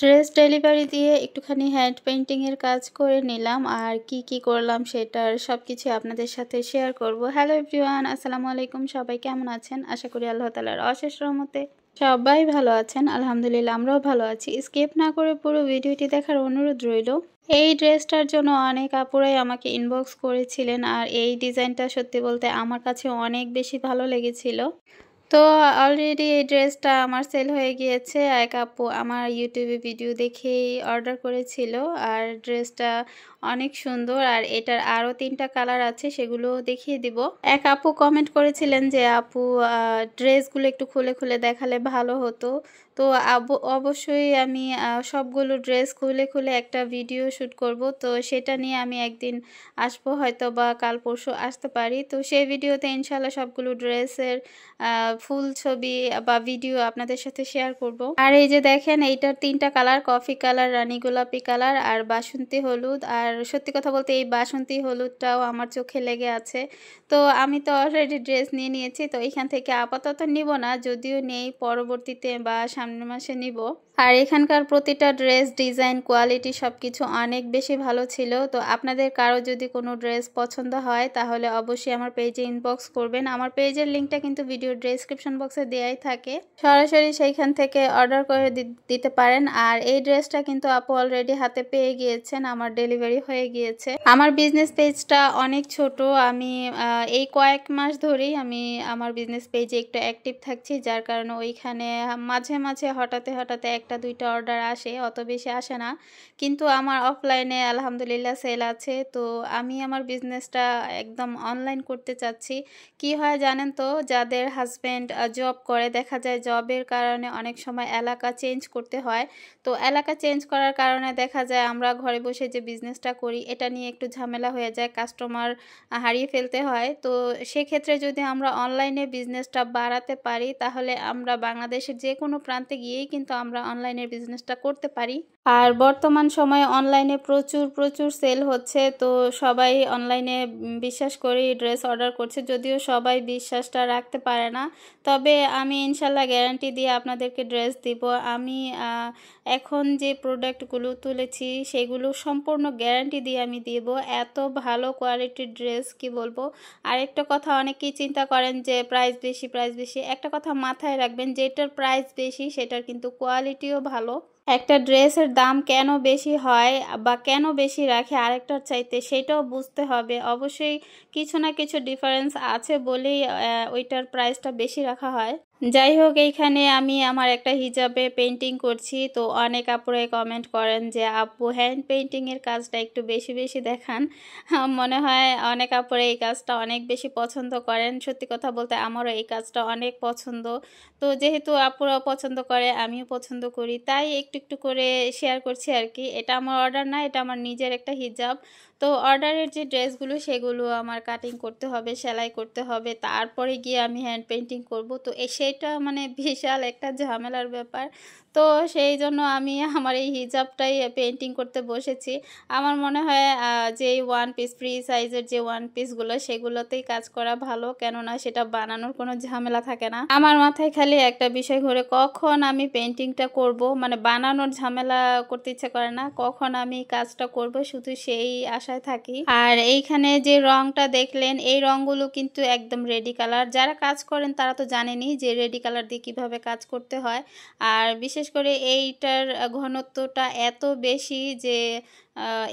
Dress delivery দিয়ে একটুখানি hand painting এর কাজ করে নিলাম আর কি করলাম সেটার সবকিছু আপনাদের সাথে শেয়ার করব। হ্যালো এভরিওয়ান, আসসালামু আলাইকুম। সবাই কেমন আছেন? আশা করি আল্লাহ তাআলার অশেষ রহমতে সবাই ভালো আছেন। আলহামদুলিল্লাহ আমরাও ভালো আছি। স্কিপ না করে পুরো ভিডিওটি দেখার অনুরোধ রইল। এই ড্রেসটার জন্য অনেক আপুরাই আমাকে ইনবক্স করেছিলেন আর এই ডিজাইনটা সত্যি বলতে আমার কাছে অনেক বেশি ভালো লেগেছিল। তো অলরেডি এই ড্রেসটা আমার সেল হয়ে গিয়েছে। এক আপু আমার ইউটিউবে ভিডিও দেখেই অর্ডার করেছিল আর ড্রেসটা অনেক সুন্দর আর এটার আরও 3টা কালার আছে, সেগুলো দেখিয়ে দিব। এক আপু কমেন্ট করেছিলেন যে আপু ড্রেসগুলো একটু খুলে খুলে দেখালে ভালো হতো। তো অবশ্যই আমি সবগুলো ড্রেস খুলে খুলে একটা ভিডিও শ্যুট করব। তো সেটা নিয়ে আমি একদিন আসবো, হয়তো বা কাল পরশু আসতে পারি। তো সেই ভিডিওতে ইনশাল্লাহ সবগুলো ড্রেসের ফুল ছবি বা ভিডিও আপনাদের সাথে শেয়ার করব। আর এই যে দেখেন এইটার 3টা কালার, কফি কালার, রানী গোলাপি কালার আর বাসন্তী হলুদ। আর সত্যি কথা বলতে এই বাসন্তী হলুদটাও আমার চোখে লেগে আছে। তো আমি তো অলরেডি ড্রেস নিয়ে নিয়েছি, তো এখান থেকে আপাতত নিব না, যদিও নেই পরবর্তীতে বা সামনের মাসে নিব। আর এখানকার প্রতিটা ড্রেস ডিজাইন কোয়ালিটি সবকিছু অনেক বেশি ভালো ছিল। তো আপনাদের কারো যদি কোনো ড্রেস পছন্দ হয় তাহলে অবশ্যই আমার পেজে ইনবক্স করবেন। আমার পেজের লিঙ্কটা কিন্তু ভিডিও ডেসক্রিপশন বক্সে দেওয়াই থাকে, সরাসরি সেইখান থেকে অর্ডার করে দিতে পারেন। আর এই ড্রেসটা কিন্তু আপু অলরেডি হাতে পেয়ে গিয়েছেন, আমার ডেলিভারি হয়ে গিয়েছে। আমার বিজনেস পেজটা অনেক ছোট, আমি এই কয়েক মাস ধরেই আমি আমার বিজনেস পেজে একটু অ্যাক্টিভ থাকছি, যার কারণে ওইখানে মাঝে মাঝে হঠাৎ একটা দুইটা অর্ডার আসে, অত বেশি আসে না। কিন্তু আমার অফলাইনে আলহামদুলিল্লাহ সেল আছে। তো আমি আমার বিজনেসটা একদম অনলাইন করতে চাচ্ছি। কি হয় জানেন তো, যাদের হাজব্যান্ড জব করে, দেখা যায় জবের কারণে অনেক সময় এলাকা চেঞ্জ করতে হয়। তো এলাকা চেঞ্জ করার কারণে দেখা যায় আমরা ঘরে বসে যে বিজনেসটা করি এটা নিয়ে একটু ঝামেলা হয়ে যায়, কাস্টমার হারিয়ে ফেলতে হয়। তো সেক্ষেত্রে যদি আমরা অনলাইনে বিজনেসটা বাড়াতে পারি তাহলে আমরা বাংলাদেশের যে কোনো প্রান্তে গিয়েই কিন্তু আমরা অনলাইনের বিজনেসটা করতে পারি। আর বর্তমান সময়ে অনলাইনে প্রচুর প্রচুর সেল হচ্ছে, তো সবাই অনলাইনে বিশ্বাস করেই ড্রেস অর্ডার করছে, যদিও সবাই বিশ্বাসটা রাখতে পারে না। তবে আমি ইনশাল্লাহ গ্যারান্টি দিয়ে আপনাদেরকে ড্রেস দিব। আমি এখন যে প্রোডাক্টগুলো তুলেছি সেগুলো সম্পূর্ণ গ্যারান্টি দিয়ে আমি দিব। এত ভালো কোয়ালিটির ড্রেস কি বলবো। আরেকটা কথা, অনেকেই চিন্তা করেন যে প্রাইস বেশি প্রাইস বেশি, একটা কথা মাথায় রাখবেন, যেটার প্রাইস বেশি সেটার কিন্তু কোয়ালিটিও ভালো। একটা ড্রেসের দাম কেন বেশি হয় বা কেন বেশি রাখে আরেকটার চাইতে, সেটাও বুঝতে হবে। অবশ্যই কিছু না কিছু ডিফারেন্স আছে বলেই ওইটার প্রাইসটা বেশি রাখা হয়। যাই হোক, এইখানে আমি আমার একটা হিজাবে পেন্টিং করছি। তো অনেক আপুরাই কমেন্ট করেন যে আপু হ্যান্ড পেন্টিংয়ের কাজটা একটু বেশি বেশি দেখান। মনে হয় অনেক আপুরা এই কাজটা অনেক বেশি পছন্দ করেন। সত্যি কথা বলতে আমারও এই কাজটা অনেক পছন্দ। তো যেহেতু আপুরাও পছন্দ করে আমিও পছন্দ করি, তাই একটু একটু করে শেয়ার করছি আর কি। এটা আমার অর্ডার না, এটা আমার নিজের একটা হিজাব। তো অর্ডারের যে ড্রেসগুলো সেগুলো আমার কাটিং করতে হবে, সেলাই করতে হবে, তারপরে গিয়ে আমি হ্যান্ড পেন্টিং করব। তো সেটা মানে বিশাল একটা ঝামেলার ব্যাপার। তো সেই জন্য আমি আমার এই হিজাবটাই পেন্টিং করতে বসেছি। আমার মনে হয় যে ওয়ান পিস ফ্রি সাইজের যে ওয়ান পিসগুলো সেগুলোতেই কাজ করা ভালো, কেননা সেটা বানানোর কোনো ঝামেলা থাকে না। আমার মাথায় খালি একটা বিষয় ঘুরে, কখন আমি পেন্টিংটা করব, মানে বানানোর ঝামেলা করতে ইচ্ছে করে না, কখন আমি কাজটা করব শুধু সেই আশায় থাকি। আর এইখানে যে রংটা দেখলেন এই রংগুলো কিন্তু একদম রেডি কালার। যারা কাজ করেন তারা তো জানেনই যে রেডি কালার দিয়ে কিভাবে কাজ করতে হয়। আর বিশেষ করে এইটার ঘনত্বটা এত বেশি যে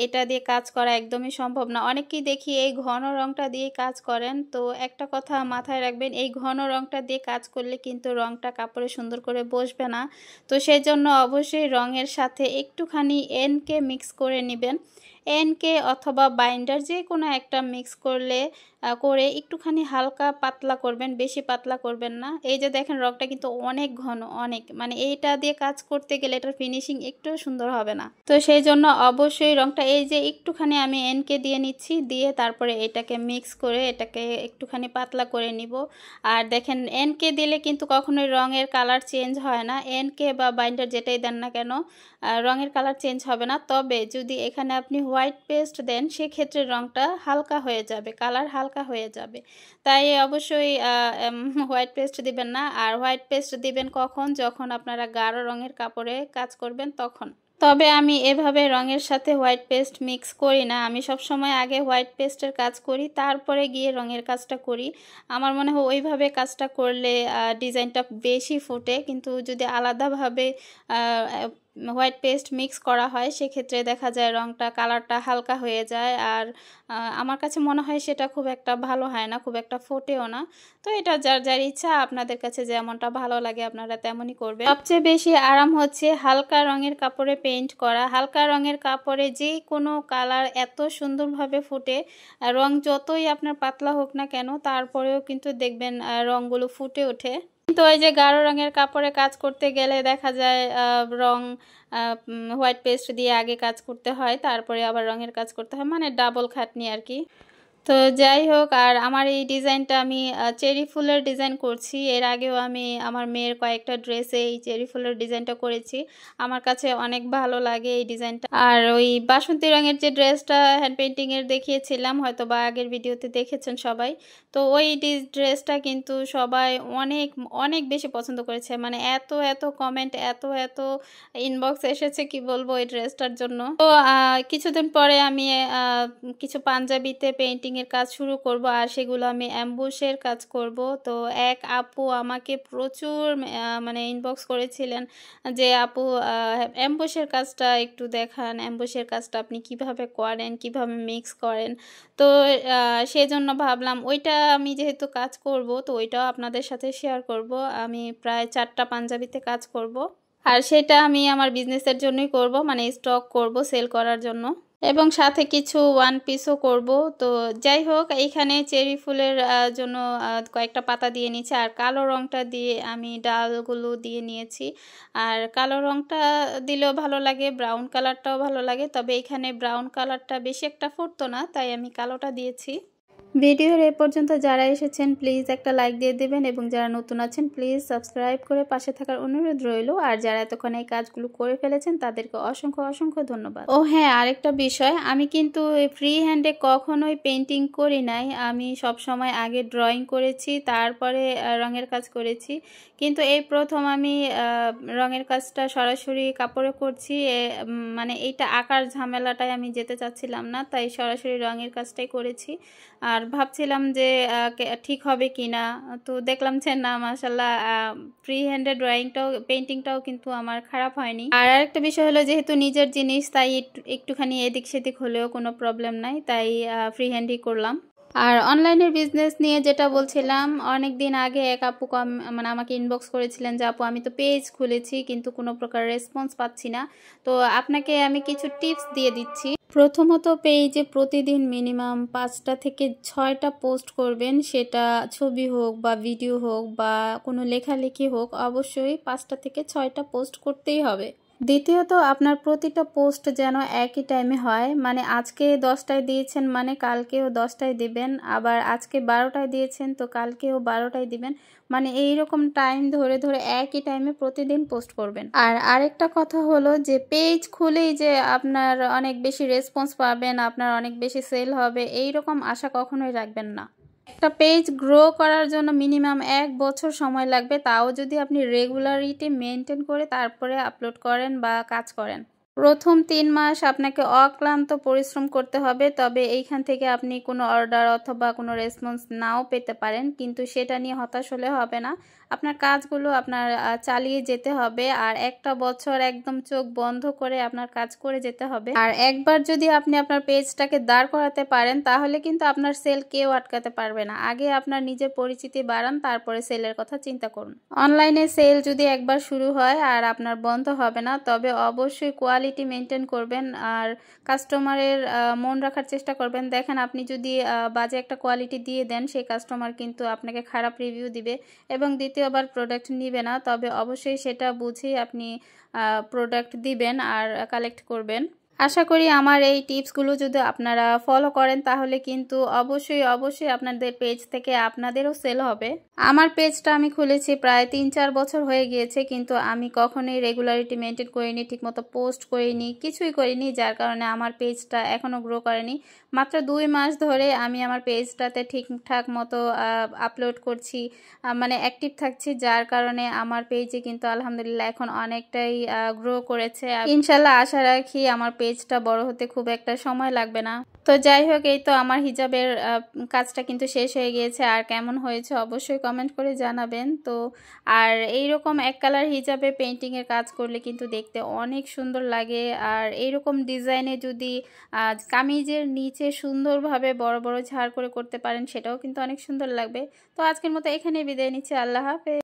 এটা দিয়ে কাজ করা একদমই সম্ভব না। অনেকেই দেখি এই ঘন রংটা দিয়ে কাজ করেন। তো একটা কথা মাথায় রাখবেন, এই ঘন রংটা দিয়ে কাজ করলে কিন্তু রংটা কাপড়ে সুন্দর করে বসবে না। তো সেই জন্য অবশ্যই রঙের সাথে একটুখানি এনকে মিক্স করে নেবেন। এনকে অথবা বাইন্ডার যে কোনো একটা মিক্স করে একটুখানি হালকা পাতলা করবেন, বেশি পাতলা করবেন না। এই যে দেখেন রংটা কিন্তু অনেক ঘন, অনেক, মানে এইটা দিয়ে কাজ করতে গেলে এটার ফিনিশিং একটু সুন্দর হবে না। তো সেই জন্য অবশ্যই রংটা এই যে একটুখানি আমি এনকে দিয়ে নিচ্ছি, দিয়ে তারপরে এটাকে মিক্স করে এটাকে একটুখানি পাতলা করে নিব। আর দেখেন এনকে দিলে কিন্তু কখনোই রঙের কালার চেঞ্জ হয় না, এনকে বা বাইন্ডার যেটাই দেন না কেন রঙের কালার চেঞ্জ হবে না। তবে যদি এখানে আপনি হোয়াইট পেস্ট দেন সেক্ষেত্রে রংটা হালকা হয়ে যাবে, কালার হালকা হালকা হয়ে যাবে। তাই অবশ্যই হোয়াইট পেস্ট দিবেন না। আর হোয়াইট পেস্ট দিবেন কখন? যখন আপনারা গাঢ় রঙের কাপড়ে কাজ করবেন তখন। তবে আমি এভাবে রঙের সাথে হোয়াইট পেস্ট মিক্স করি না। আমি সবসময় আগে হোয়াইট পেস্টের কাজ করি, তারপরে গিয়ে রঙের কাজটা করি। আমার মনে হয় ওইভাবে কাজটা করলে ডিজাইনটা বেশি ফোটে। কিন্তু যদি আলাদাভাবে হোয়াইট পেস্ট মিক্স করা হয় সেক্ষেত্রে দেখা যায় রঙটা কালারটা হালকা হয়ে যায়। আর আমার কাছে মনে হয় সেটা খুব একটা ভালো হয় না, খুব একটা ফোটেও না। তো এটা যার যার ইচ্ছা, আপনাদের কাছে যেমনটা ভালো লাগে আপনারা তেমনই করবেন। সবচেয়ে বেশি আরাম হচ্ছে হালকা রঙের কাপড়ে পেইন্ট করা। হালকা রঙের কাপড়ে যে কোনো কালার এত সুন্দরভাবে ফুটে, রং যতই আপনার পাতলা হোক না কেন তারপরেও কিন্তু দেখবেন রঙগুলো ফুটে ওঠে। কিন্তু ওই যে গাঢ় রঙের কাপড়ে কাজ করতে গেলে দেখা যায় রং হোয়াইট পেস্ট দিয়ে আগে কাজ করতে হয়, তারপরে আবার রঙের কাজ করতে হয়, মানে ডাবল খাটনি আর কি। তো যাই হোক, আর আমার এই ডিজাইনটা আমি চেরি ফুলের ডিজাইন করছি। এর আগেও আমি আমার মেয়ের কয়েকটা ড্রেসে এই চেরি ফুলের ডিজাইনটা করেছি। আমার কাছে অনেক ভালো লাগে এই ডিজাইনটা। আর ওই বাসন্তী রঙের যে ড্রেসটা হ্যান্ড পেইন্টিংয়ের দেখিয়েছিলাম, হয়তো বা আগের ভিডিওতে দেখেছেন সবাই, তো ওই ড্রেসটা কিন্তু সবাই অনেক অনেক বেশি পছন্দ করেছে। মানে এত এত কমেন্ট, এত এত ইনবক্স এসেছে কি বলবো এই ড্রেসটার জন্য। তো কিছুদিন পরে আমি কিছু পাঞ্জাবিতে পেইন্টিং এর কাজ শুরু করব, আর সেগুলো আমি অ্যাম্বুশের কাজ করব। তো এক আপু আমাকে প্রচুর মানে ইনবক্স করেছিলেন যে আপু অ্যাম্বুশের কাজটা একটু দেখান, অ্যাম্বুশের কাজটা আপনি কিভাবে করেন, কিভাবে মিক্স করেন। তো সেজন্য ভাবলাম ওইটা আমি যেহেতু কাজ করব তো ওইটাও আপনাদের সাথে শেয়ার করব। আমি প্রায় 4টা পাঞ্জাবিতে কাজ করব, আর সেটা আমি আমার বিজনেসের জন্যই করব, মানে স্টক করব সেল করার জন্য, এবং সাথে কিছু ওয়ান পিসও করব। তো যাই হোক, এইখানে চেরি ফুলের জন্য কয়েকটা পাতা দিয়ে নিয়েছি, আর কালো রঙটা দিয়ে আমি ডালগুলো দিয়ে নিয়েছি। আর কালো রঙটা দিলেও ভালো লাগে, ব্রাউন কালারটাও ভালো লাগে, তবে এখানে ব্রাউন কালারটা বেশি একটা ফুটতো না, তাই আমি কালোটা দিয়েছি। ভিডিওর এ পর্যন্ত যারা এসেছেন প্লিজ একটা লাইক দিয়ে দেবেন, এবং যারা নতুন আছেন প্লিজ সাবস্ক্রাইব করে পাশে থাকার অনুরোধ রইল। আর যারা এতক্ষণ এই কাজগুলো করে ফেলেছেন তাদেরকে অসংখ্য অসংখ্য ধন্যবাদ। ও হ্যাঁ, আরেকটা বিষয়, আমি কিন্তু ফ্রি হ্যান্ডে কখনোই পেইন্টিং করি নাই। আমি সব সময় আগে ড্রয়িং করেছি, তারপরে রঙের কাজ করেছি। কিন্তু এই প্রথম আমি রঙের কাজটা সরাসরি কাপড়ে করছি। মানে এইটা আঁকার ঝামেলাটাই আমি যেতে চাচ্ছিলাম না, তাই সরাসরি রঙের কাজটাই করেছি। আর ভাবছিলাম যে ঠিক হবে কিনা, তো দেখলাম যে না, মাশাআল্লাহ ফ্রি হ্যান্ডে ড্রয়িংটাও পেইন্টিংটাও কিন্তু আমার খারাপ হয়নি। আর আরেকটা বিষয় হলো, যেহেতু নিজের জিনিস তাই একটুখানি এদিক সেদিক হলেও কোনো প্রবলেম নাই, তাই ফ্রি হ্যান্ডই করলাম। আর অনলাইনের বিজনেস নিয়ে যেটা বলছিলাম, অনেক দিন আগে এক আপু মানে আমাকে ইনবক্স করেছিলেন যে আপু আমি তো পেজ খুলেছি কিন্তু কোনো প্রকার রেসপন্স পাচ্ছি না, তো আপনাকে আমি কিছু টিপস দিয়ে দিচ্ছি। প্রথমত, পেজে প্রতিদিন মিনিমাম 5টা থেকে 6টা পোস্ট করবেন, সেটা ছবি হোক বা ভিডিও হোক বা কোনো লেখালেখি হোক, অবশ্যই 5টা থেকে 6টা পোস্ট করতেই হবে। দ্বিতীয়ত, আপনার প্রতিটা পোস্ট যেন একই টাইমে হয়, মানে আজকে 10টায় দিয়েছেন মানে কালকেও 10টায় দিবেন, আবার আজকে 12টায় দিয়েছেন তো কালকেও 12টায় দিবেন, মানে এইরকম টাইম ধরে ধরে একই টাইমে প্রতিদিন পোস্ট করবেন। আর আরেকটা কথা হলো যে পেজ খুলেই যে আপনার অনেক বেশি রেসপন্স পাবেন, আপনার অনেক বেশি সেল হবে, এইরকম আশা কখনোই রাখবেন না। একটা পেজ গ্রো করার জন্য মিনিমাম 1 বছর সময় লাগবে, তাও যদি আপনি রেগুলারিটি মেনটেন করে তারপরে আপলোড করেন বা কাজ করেন। প্রথম 3 মাস আপনাকে অক্লান্ত পরিশ্রম করতে হবে, তবে এইখান থেকে আপনি কোনো অর্ডার অথবা কোনো রেসপন্স নাও পেতে পারেন, কিন্তু সেটা নিয়ে হতাশ হলে হবে না। আপনার কাজগুলো আপনার চালিয়ে যেতে হবে, আর একটা বছর একদম চোখ বন্ধ করে আপনার কাজ করে যেতে হবে। আর একবার যদি আপনি আপনার পেজটাকে দাঁড় করাতে পারেন তাহলে কিন্তু আপনার সেল কেউ আটকাতে পারবে না। আগে আপনার নিজের পরিচিতি বাড়ান, তারপরে সেলের কথা চিন্তা করুন। অনলাইনে সেল যদি একবার শুরু হয় আর আপনার বন্ধ হবে না, তবে অবশ্যই কোয়ালিটি মেনটেন করবেন আর কাস্টমারের মন রাখার চেষ্টা করবেন। দেখেন, আপনি যদি বাজে একটা কোয়ালিটি দিয়ে দেন, সেই কাস্টমার কিন্তু আপনাকে খারাপ রিভিউ দিবে এবং দ্বিতীয়বার প্রোডাক্ট নিবে না। তবে অবশ্যই সেটা বুঝেই আপনি প্রোডাক্ট দিবেন আর কালেক্ট করবেন। আশা করি আমার এই টিপসগুলো যদি আপনারা ফলো করেন তাহলে কিন্তু অবশ্যই আপনাদের পেজ থেকে আপনাদেরও সেল হবে। আমার পেজটা আমি খুলেছি প্রায় 3-4 বছর হয়ে গিয়েছে, কিন্তু আমি কখনোই রেগুলারিটি মেনটেন করিনি, ঠিকমতো পোস্ট করিনি, কিছুই করিনি, যার কারণে আমার পেজটা এখনও গ্রো করেনি। মাত্র 2 মাস ধরে আমি আমার পেজটাতে ঠিকঠাক মতো আপলোড করছি, মানে অ্যাক্টিভ থাকছি, যার কারণে আমার পেজে কিন্তু আলহামদুলিল্লাহ এখন অনেকটাই গ্রো করেছে। ইনশাল্লাহ আশা রাখি আমার পেজটা বড় হতে খুব একটা সময় লাগবে না। তো যাই হোক, এই তো আমার হিজাবের কাজটা কিন্তু শেষ হয়ে গিয়েছে। আর কেমন হয়েছে অবশ্যই কমেন্ট করে জানাবেন। তো আর এইরকম এক কালার হিজাবে পেইন্টিংয়ের কাজ করলে কিন্তু দেখতে অনেক সুন্দর লাগে। আর এইরকম ডিজাইনে যদি কামিজের নিচে সুন্দরভাবে বড় বড় ঝাড় করে করতে পারেন, সেটাও কিন্তু অনেক সুন্দর লাগবে। তো আজকের মতো এখানেই বিদায় নিচ্ছি। আল্লাহ হাফেজ।